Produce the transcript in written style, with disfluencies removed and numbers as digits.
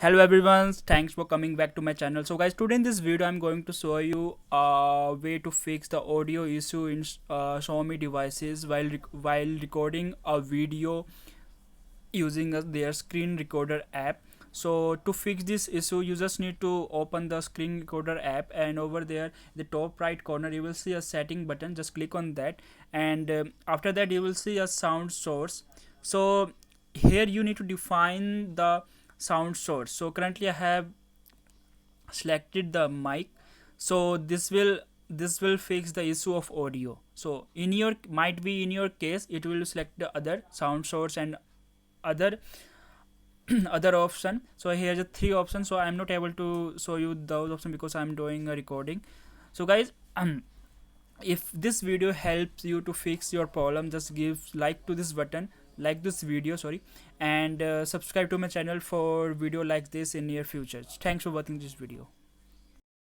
Hello everyone, thanks for coming back to my channel. So guys, today in this video I'm going to show you a way to fix the audio issue in Xiaomi devices while recording a video using their screen recorder app. So to fix this issue, you just need to open the screen recorder app, and over there the top right corner you will see a setting button. Just click on that, and after that you will see a sound source. So here you need to define the sound source. So currently I have selected the mic, so this will fix the issue of audio. So in your might be in your case it will select the other sound source and other other option. So here's a three options, so I'm not able to show you those options because I'm doing a recording. So guys, if this video helps you to fix your problem, just give like to this button, like this video, sorry, and subscribe to my channel for video like this in near future. Thanks for watching this video.